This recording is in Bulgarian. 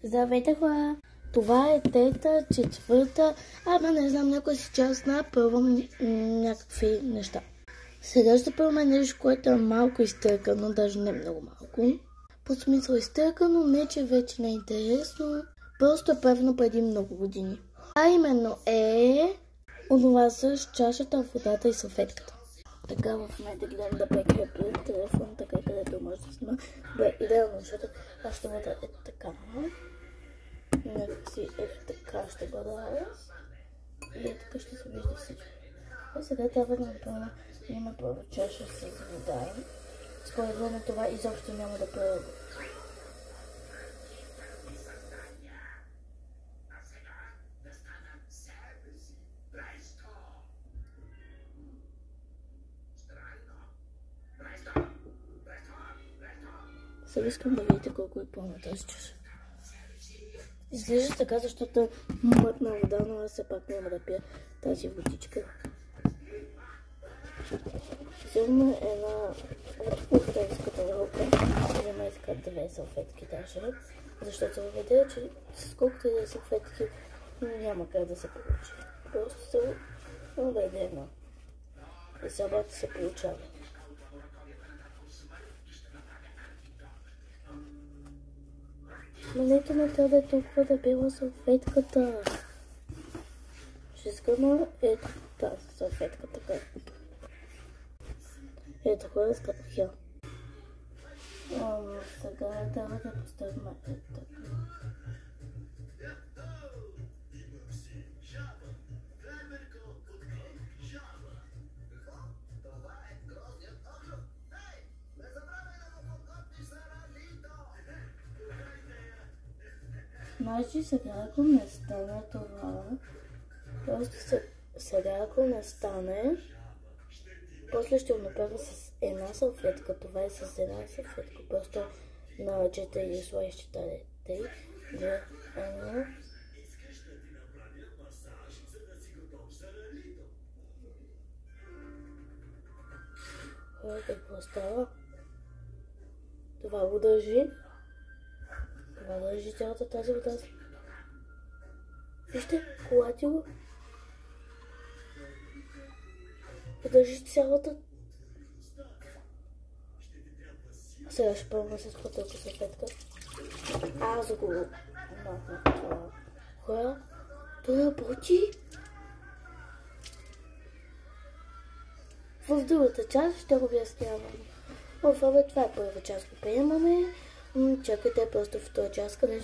Здравейте, хора! Това е трета, четвърта, не знам, някой си част на пробвам някакви неща. Сега ще пробваме нещо, което е малко изтъркано, даже не много малко. По смисъл изтъркано, не че вече не е интересно, просто е правено преди много години. А именно онова с чашата, водата и салфетката. Така в момента гледам да прекрепя телефон, така където може да снима. Бе, идеално, защото аз ще бъда така. Някакси така ще бъда аз. И така ще се вижда всичко. И сега трябва да направя има първа чаша с вода. Според мен това изобщо няма да пробва. Сега искам да видите колко е пълна тази чаша. Изглежда така, защото мътна вода, но аз все пак няма да пия тази водичка. Взимаме една хотелската рука, взимаме така две салфетки даже, защото съм видела, че с колкото и да салфетки няма как да се получи. Просто се уведе една. И събата се получава. Но нето не трябва да е толкова да била салфетката. Ще сгъна ето тази салфетка така. Ето хора скъпах я. Сега трябва да поставим ето така. Значи сега ако не стане това, просто сега ако не стане, после ще го направя с една салфетка. Това е с една салфетка. Просто наръчете и слагайте 3, 2, 1. Какво става? Това го държи. Това държи цялата тази вода. Вижте, колати го. Държи цялата. Сега ще пробвам с потълка салфетка. Аз го махнах това. Хора, това работи. В другата част ще го обяснявам. Това е първа част, го приемаме. Чакайте просто втора част, къде